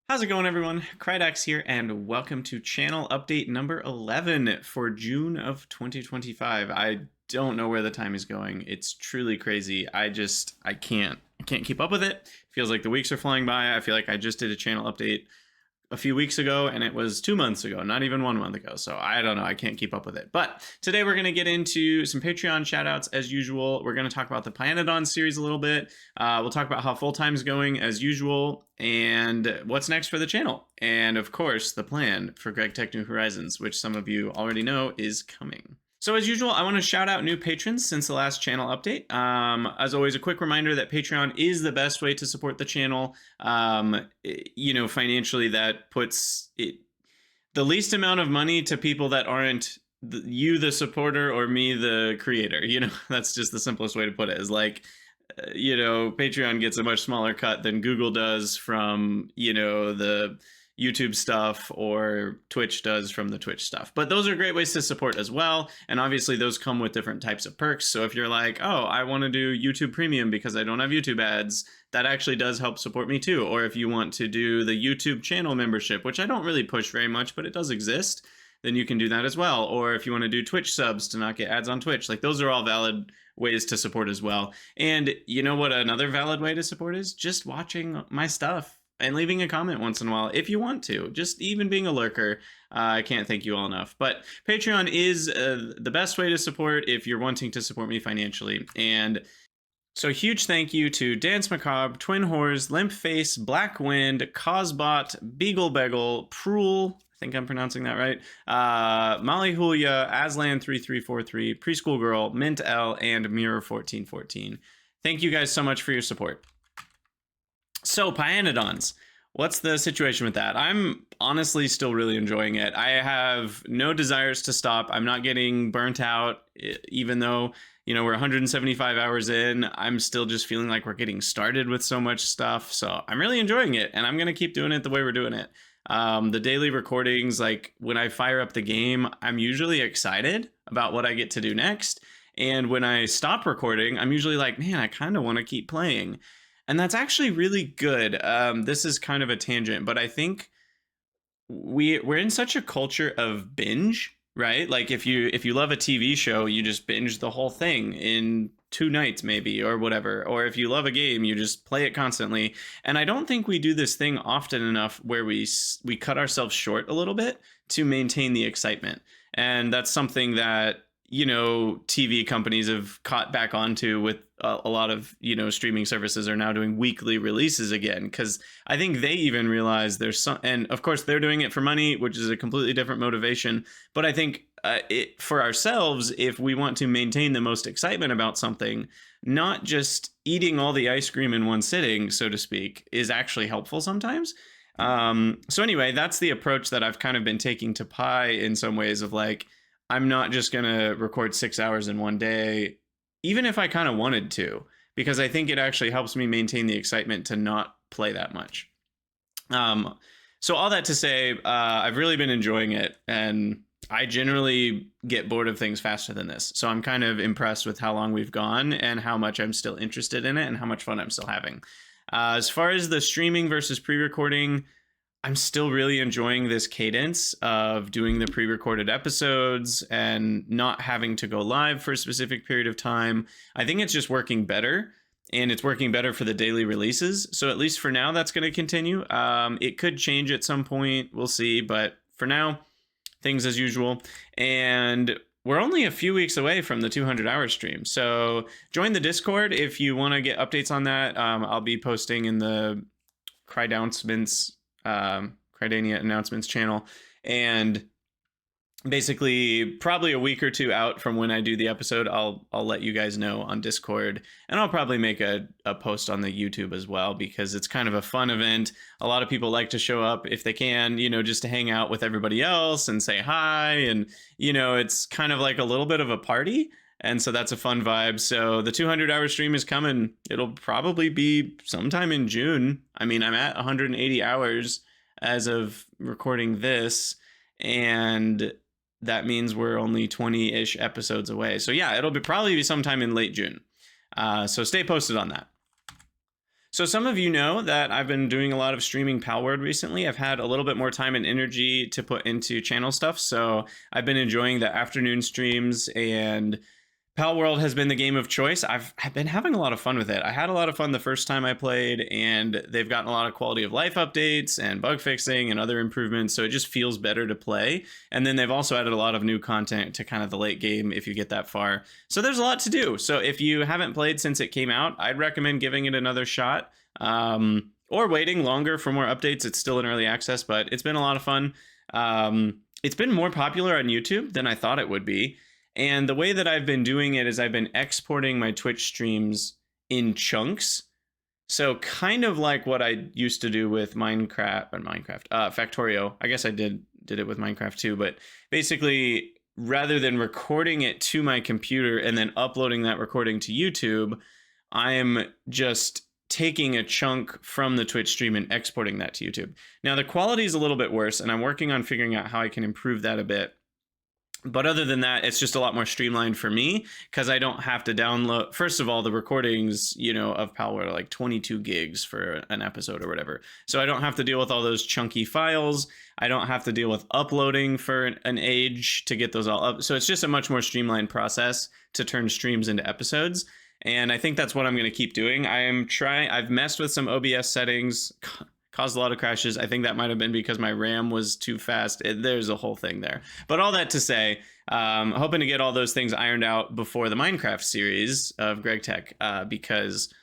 How's it going, everyone? Krydax here, and welcome to channel update number 11 for June of 2025. I don't know where the time is going. It's truly crazy. I can't keep up with it. Feels like the weeks are flying by. I feel like I just did a channel update a few weeks ago, and it was 2 months ago, not even 1 month ago. So I don't know. I can't keep up with it. But today we're going to get into some Patreon shoutouts as usual. We're going to talk about the pYanodon series a little bit. We'll talk about how full-time's going as usual and what's next for the channel. And of course, the plan for Greg Tech New Horizons, which some of you already know is coming. So as usual, I want to shout out new patrons since the last channel update. As always, a quick reminder that Patreon is the best way to support the channel. Financially, that puts it the least amount of money to people that aren't you, the supporter, or me, the creator. That's just the simplest way to put it. Is like, Patreon gets a much smaller cut than Google does from, the YouTube stuff, or Twitch does from the Twitch stuff. But those are great ways to support as well. And obviously those come with different types of perks. So if you're like, oh, I want to do YouTube Premium because I don't have YouTube ads, that actually does help support me too. Or if you want to do the YouTube channel membership, which I don't really push very much, but it does exist, then you can do that as well. Or if you want to do Twitch subs to not get ads on Twitch, like those are all valid ways to support as well. And you know what another valid way to support is? Just watching my stuff and leaving a comment once in a while if you want to. Just even being a lurker. I can't thank you all enough. But Patreon is the best way to support if you're wanting to support me financially. And so huge thank you to Dance Macabre, Twin Whores, Limp Face, Black Wind, Cosbot, Beagle Beggle, Prul, I think I'm pronouncing that right, Molly Julia, Aslan3343, Preschool Girl, Mint L, and Mirror1414. Thank you guys so much for your support. So pYanodons, what's the situation with that? I'm honestly still really enjoying it. I have no desires to stop. I'm not getting burnt out, even though, we're 175 hours in. I'm still just feeling like we're getting started with so much stuff. So I'm really enjoying it, and I'm going to keep doing it the way we're doing it. The daily recordings, like when I fire up the game, I'm usually excited about what I get to do next. And when I stop recording, I'm usually like, man, I kind of want to keep playing. And that's actually really good. This is kind of a tangent, but I think we're in such a culture of binge, right? Like if you love a TV show, you just binge the whole thing in 2 nights maybe, or whatever. Or if you love a game, you just play it constantly. And I don't think we do this thing often enough where we cut ourselves short a little bit to maintain the excitement. And that's something that TV companies have caught back onto with a lot of, streaming services are now doing weekly releases again, because I think they even realize there's some, and of course they're doing it for money, which is a completely different motivation. But I think for ourselves, if we want to maintain the most excitement about something, not just eating all the ice cream in one sitting, so to speak, is actually helpful sometimes. So anyway, that's the approach that I've kind of been taking to in some ways, of like, I'm not just going to record 6 hours in one day, even if I kind of wanted to, because I think it actually helps me maintain the excitement to not play that much. So all that to say, I've really been enjoying it, and I generally get bored of things faster than this. So I'm kind of impressed with how long we've gone and how much I'm still interested in it and how much fun I'm still having. As far as the streaming versus pre-recording, I'm still really enjoying this cadence of doing the pre-recorded episodes and not having to go live for a specific period of time. I think it's just working better, and it's working better for the daily releases. So at least for now, that's going to continue. It could change at some point. We'll see. But for now, things as usual. And we're only a few weeks away from the 200-hour stream. So join the Discord if you want to get updates on that. I'll be posting in the Krydania announcements channel, and basically probably a week or 2 out from when I do the episode, I'll let you guys know on Discord, and I'll probably make a post on the YouTube as well, because it's kind of a fun event. A lot of people like to show up if they can, just to hang out with everybody else and say hi, and it's kind of like a little bit of a party. And so that's a fun vibe. So the 200-hour stream is coming. It'll probably be sometime in June. I mean, I'm at 180 hours as of recording this, and that means we're only 20-ish episodes away. So yeah, it'll probably be sometime in late June. So stay posted on that. So some of you know that I've been doing a lot of streaming Palworld recently. I've had a little bit more time and energy to put into channel stuff, so I've been enjoying the afternoon streams, and Palworld has been the game of choice. I've been having a lot of fun with it. I had a lot of fun the first time I played, and they've gotten a lot of quality of life updates and bug fixing and other improvements, so it just feels better to play. And then they've also added a lot of new content to kind of the late game if you get that far. So there's a lot to do. So if you haven't played since it came out, I'd recommend giving it another shot. Or waiting longer for more updates. It's still in early access, but it's been a lot of fun. It's been more popular on YouTube than I thought it would be. And the way that I've been doing it is I've been exporting my Twitch streams in chunks. So kind of like what I used to do with Factorio. I guess I did it with Minecraft too, but basically rather than recording it to my computer and then uploading that recording to YouTube, I'm just taking a chunk from the Twitch stream and exporting that to YouTube. Now the quality is a little bit worse, and I'm working on figuring out how I can improve that a bit. But other than that, it's just a lot more streamlined for me because I don't have to download. First of all, the recordings, of Palworld are like 22 gigs for an episode or whatever. So I don't have to deal with all those chunky files. I don't have to deal with uploading for an age to get those all up. So it's just a much more streamlined process to turn streams into episodes. And I think that's what I'm going to keep doing. I've messed with some OBS settings, caused a lot of crashes. I think that might have been because my RAM was too fast. There's a whole thing there. But all that to say, hoping to get all those things ironed out before the Minecraft series of Greg Tech, because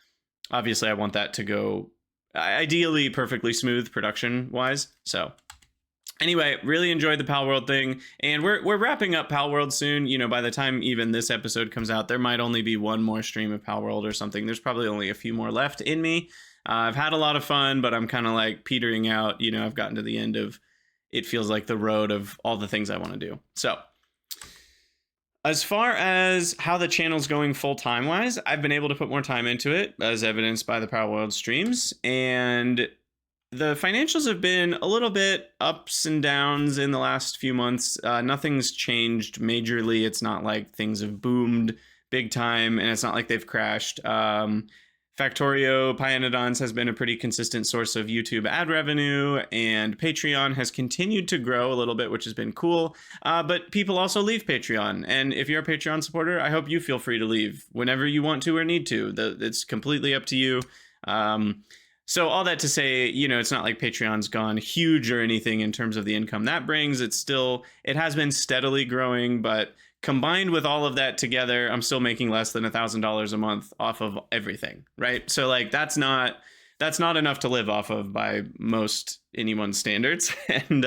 obviously I want that to go ideally perfectly smooth production-wise. So anyway, really enjoyed the Palworld thing, and we're wrapping up Palworld soon. By the time even this episode comes out, there might only be one more stream of Palworld or something. There's probably only a few more left in me. I've had a lot of fun, but I'm kind of like petering out. I've gotten to the end of, it feels like the road of all the things I want to do. So as far as how the channel's going full-time wise, I've been able to put more time into it, as evidenced by the Palworld streams, and the financials have been a little bit ups and downs in the last few months. Nothing's changed majorly. It's not like things have boomed big time, and it's not like they've crashed. Factorio pYanodons has been a pretty consistent source of YouTube ad revenue, and Patreon has continued to grow a little bit, which has been cool. But people also leave Patreon, and if you're a Patreon supporter, I hope you feel free to leave whenever you want to or need to. It's completely up to you. So all that to say, it's not like Patreon's gone huge or anything in terms of the income that brings. It has been steadily growing, but combined with all of that together, I'm still making less than $1,000 a month off of everything, right? So like that's not enough to live off of by most anyone's standards. And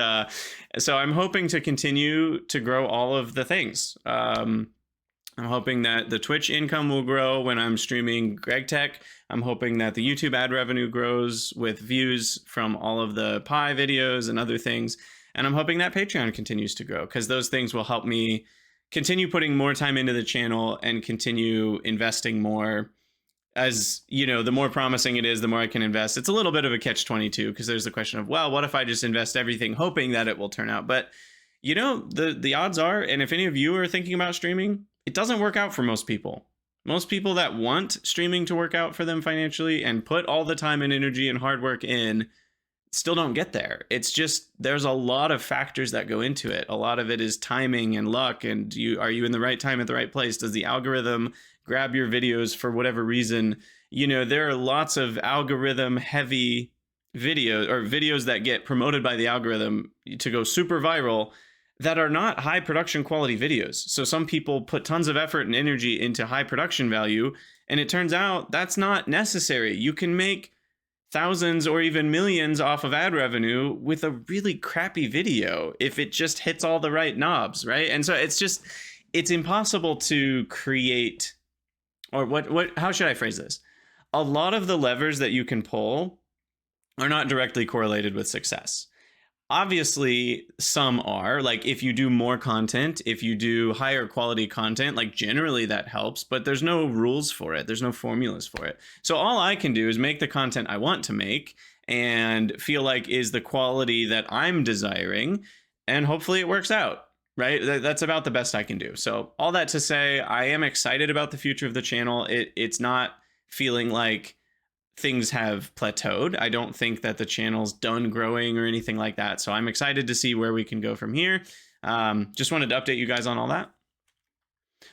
so I'm hoping to continue to grow all of the things. I'm hoping that the Twitch income will grow when I'm streaming Greg Tech. I'm hoping that the YouTube ad revenue grows with views from all of the Pi videos and other things. And I'm hoping that Patreon continues to grow, because those things will help me continue putting more time into the channel and continue investing more. As the more promising it is, the more I can invest. It's a little bit of a catch-22, because there's the question of, well, what if I just invest everything hoping that it will turn out? But the odds are, and if any of you are thinking about streaming, it doesn't work out for most people. Most people that want streaming to work out for them financially and put all the time and energy and hard work in still don't get there. It's just, there's a lot of factors that go into it. A lot of it is timing and luck, and are you in the right time at the right place? Does the algorithm grab your videos for whatever reason? There are lots of algorithm heavy videos, or videos that get promoted by the algorithm to go super viral, that are not high production quality videos. So some people put tons of effort and energy into high production value, and it turns out that's not necessary. You can make thousands or even millions off of ad revenue with a really crappy video if it just hits all the right knobs, right? And so it's impossible to create, or how should I phrase this? A lot of the levers that you can pull are not directly correlated with success. Obviously, some are. Like, if you do more content, if you do higher quality content, like, generally that helps, but there's no rules for it. There's no formulas for it. So all I can do is make the content I want to make and feel like is the quality that I'm desiring, and hopefully it works out, right? That's about the best I can do. So all that to say, I am excited about the future of the channel. It's not feeling like things have plateaued. I don't think that the channel's done growing or anything like that. So I'm excited to see where we can go from here. Just wanted to update you guys on all that.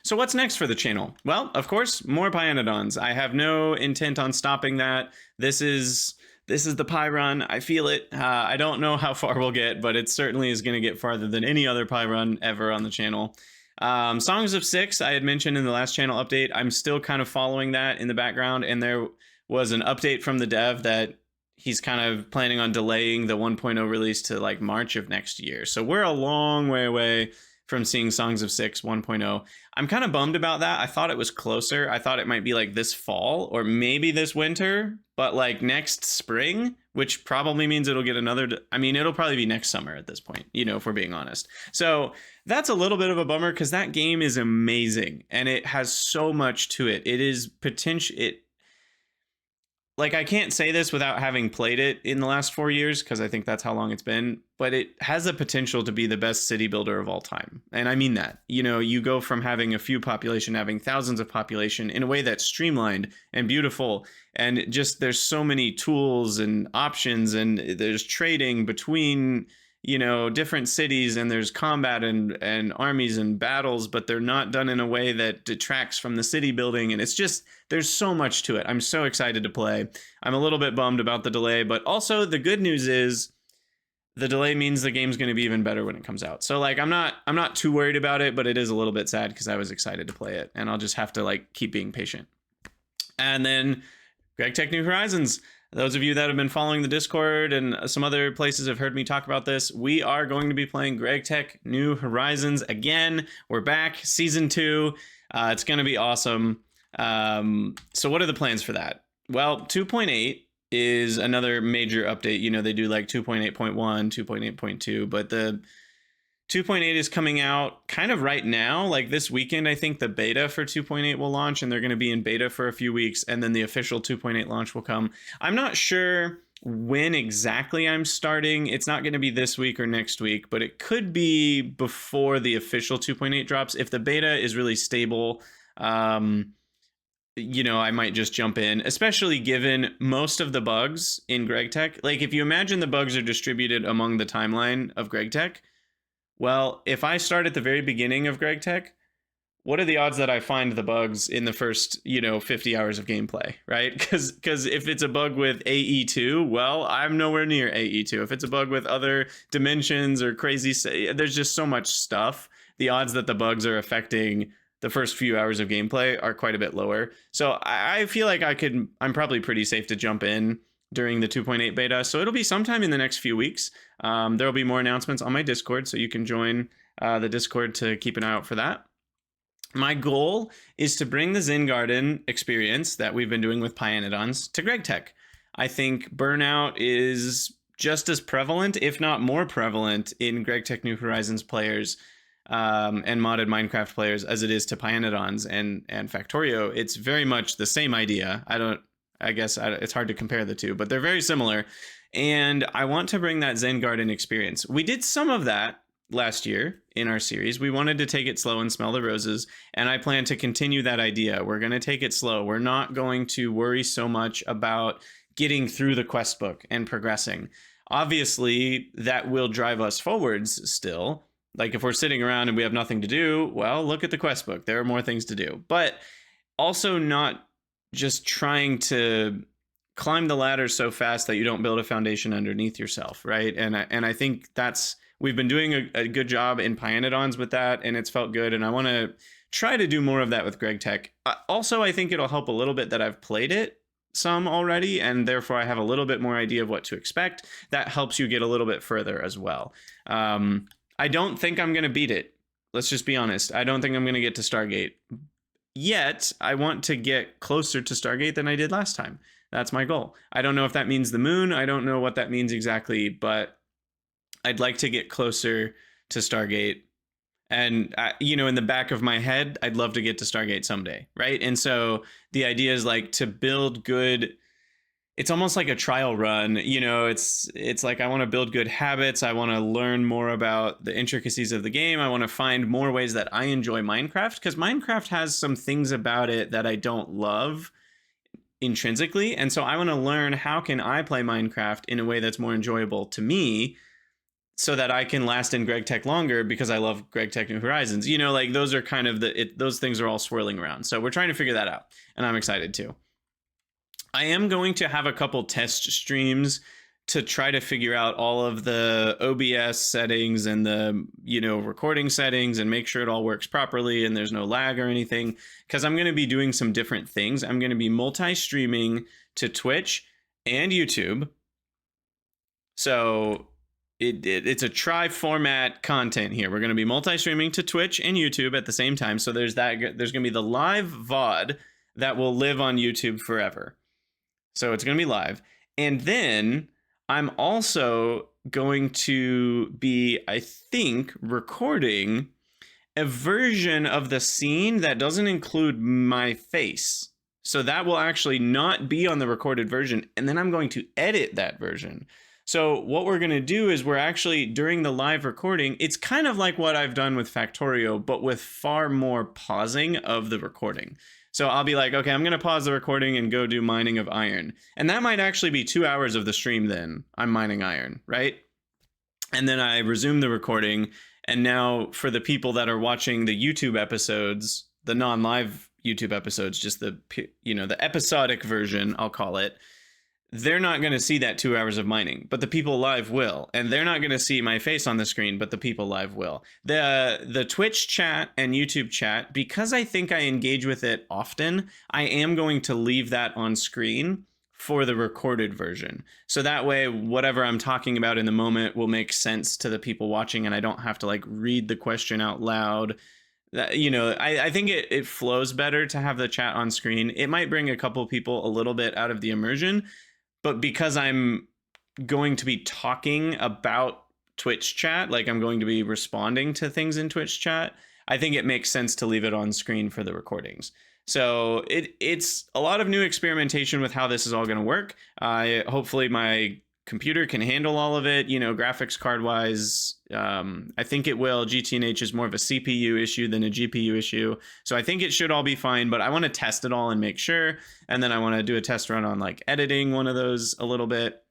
So what's next for the channel? Well, of course, more pYanodons. I have no intent on stopping that. This is the pie run. I feel it. I don't know how far we'll get, but it certainly is going to get farther than any other pie run ever on the channel. Songs of Six, I had mentioned in the last channel update. I'm still kind of following that in the background, and there was an update from the dev that he's kind of planning on delaying the 1.0 release to like March of next year. So we're a long way away from seeing Songs of Six 1.0. I'm kind of bummed about that. I thought it was closer. I thought it might be like this fall or maybe this winter, but like next spring, which probably means it'll get another, I mean, it'll probably be next summer at this point, you know, if we're being honest. So that's a little bit of a bummer because that game is amazing and it has so much to it. It is like, I can't say this without having played it in the last 4 years, because I think that's how long it's been, but it has the potential to be the best city builder of all time. And I mean that. You know, you go from having a few population, having thousands of population in a way that's streamlined and beautiful. And just there's so many tools and options, and there's trading between, you know, different cities, and there's combat and armies and battles, but they're not done in a way that detracts from the city building. And it's just, there's so much to it. I'm so excited to play. I'm a little bit bummed about the delay, but also the good news is the delay means the game's going to be even better when it comes out. So like, I'm not too worried about it, but it is a little bit sad because I was excited to play it, and I'll just have to like keep being patient. And then GregTech New Horizons. Those of you that have been following the Discord and some other places have heard me talk about this, we are going to be playing GregTech New Horizons again. We're back, season 2. It's going to be awesome. So what are the plans for that? Well, 2.8 is another major update. You know, they do like 2.8.1, 2.8.2, but the 2.8 is coming out kind of right now, like this weekend. I think the beta for 2.8 will launch, and they're going to be in beta for a few weeks, and then the official 2.8 launch will come. I'm not sure when exactly I'm starting. It's not going to be this week or next week, but it could be before the official 2.8 drops. If the beta is really stable, you know, I might just jump in, especially given most of the bugs in GregTech. Like, if you imagine the bugs are distributed among the timeline of GregTech, well, if I start at the very beginning of GregTech, what are the odds that I find the bugs in the first, you know, 50 hours of gameplay, right? Because if it's a bug with AE2, well, I'm nowhere near AE2. If it's a bug with other dimensions or crazy, there's just so much stuff. The odds that the bugs are affecting the first few hours of gameplay are quite a bit lower. So I feel like I'm probably pretty safe to jump in during the 2.8 beta. So it'll be sometime in the next few weeks. There'll be more announcements on my Discord, so you can join the Discord to keep an eye out for that. My goal is to bring the Zen Garden experience that we've been doing with pYanodons to GregTech. I think burnout is just as prevalent, if not more prevalent, in GregTech New Horizons players and modded Minecraft players as it is to pYanodons and Factorio. It's very much the same idea. I guess it's hard to compare the two, but they're very similar. And I want to bring that Zen Garden experience. We did some of that last year in our series. We wanted to take it slow and smell the roses, and I plan to continue that idea. We're going to take it slow. We're not going to worry so much about getting through the quest book and progressing. Obviously, that will drive us forwards still. Like, if we're sitting around and we have nothing to do, well, look at the quest book. There are more things to do. But also not just trying to climb the ladder so fast that you don't build a foundation underneath yourself, right? And I think we've been doing a good job in pYanodons with that, and it's felt good, and I want to try to do more of that with GregTech. Also, I think it'll help a little bit that I've played it some already, and therefore I have a little bit more idea of what to expect. That helps you get a little bit further as well. I don't think I'm going to beat it. Let's just be honest. I don't think I'm going to get to Stargate. Yet, I want to get closer to Stargate than I did last time. That's my goal. I don't know if that means the moon. I don't know what that means exactly, but I'd like to get closer to Stargate. And, you know, in the back of my head, I'd love to get to Stargate someday, right? And so the idea is like to build good. It's almost like a trial run, you know. It's like I want to build good habits. I want to learn more about the intricacies of the game. I want to find more ways that I enjoy Minecraft, because Minecraft has some things about it that I don't love. intrinsically. And so I want to learn, how can I play Minecraft in a way that's more enjoyable to me, so that I can last in Greg Tech longer, because I love Greg Tech New Horizons. You know, like those are kind of those things are all swirling around. So we're trying to figure that out, and I'm excited too. I am going to have a couple test streams to try to figure out all of the OBS settings and the, you know, recording settings, and make sure it all works properly and there's no lag or anything, because I'm going to be doing some different things. I'm going to be multi-streaming to Twitch and YouTube. So it's a tri-format content here. We're going to be multi-streaming to Twitch and YouTube at the same time. So there's that. There's going to be the live VOD that will live on YouTube forever. So it's going to be live. And then I'm also going to be, I think, recording a version of the scene that doesn't include my face. So that will actually not be on the recorded version. And then I'm going to edit that version. So what we're going to do is, we're actually, during the live recording, it's kind of like what I've done with Factorio, but with far more pausing of the recording. So I'll be like, okay, I'm going to pause the recording and go do mining of iron. And that might actually be 2 hours of the stream then. I'm mining iron, right? And then I resume the recording. And now for the people that are watching the YouTube episodes, the non-live YouTube episodes, just the, you know, the episodic version, I'll call it, they're not going to see that 2 hours of mining, but the people live will. And they're not going to see my face on the screen, but the people live will. The Twitch chat and YouTube chat, because I think I engage with it often, I am going to leave that on screen for the recorded version. So that way, whatever I'm talking about in the moment will make sense to the people watching, and I don't have to like read the question out loud. You know, I think it flows better to have the chat on screen. It might bring a couple people a little bit out of the immersion, but because I'm going to be talking about Twitch chat, like I'm going to be responding to things in Twitch chat, I think it makes sense to leave it on screen for the recordings. So it's a lot of new experimentation with how this is all going to work. Hopefully my computer can handle all of it, you know, graphics card wise. I think it will. GTNH is more of a CPU issue than a GPU issue. So I think it should all be fine, but I want to test it all and make sure. And then I want to do a test run on like editing one of those a little bit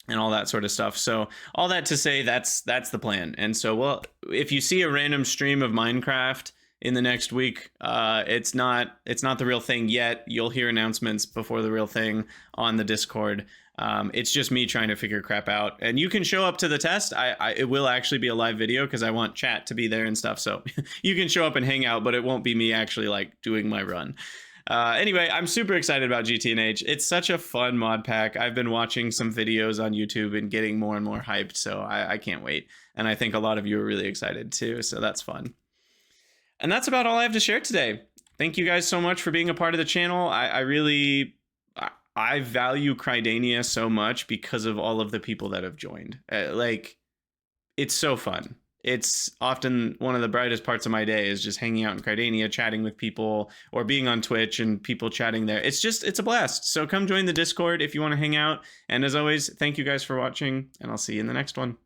and all that sort of stuff. So all that to say, that's the plan. And so, well, if you see a random stream of Minecraft in the next week, it's not the real thing yet. You'll hear announcements before the real thing on the Discord. It's just me trying to figure crap out, and you can show up to the test. It will actually be a live video because I want chat to be there and stuff. So you can show up and hang out, but it won't be me actually like doing my run. Anyway, I'm super excited about GTNH. It's such a fun mod pack. I've been watching some videos on YouTube and getting more and more hyped. So I can't wait. And I think a lot of you are really excited too. So that's fun. And that's about all I have to share today. Thank you guys so much for being a part of the channel. I value Krydania so much because of all of the people that have joined. Like, it's so fun. It's often one of the brightest parts of my day is just hanging out in Krydania, chatting with people, or being on Twitch and people chatting there. It's a blast. So come join the Discord if you want to hang out. And as always, thank you guys for watching, and I'll see you in the next one.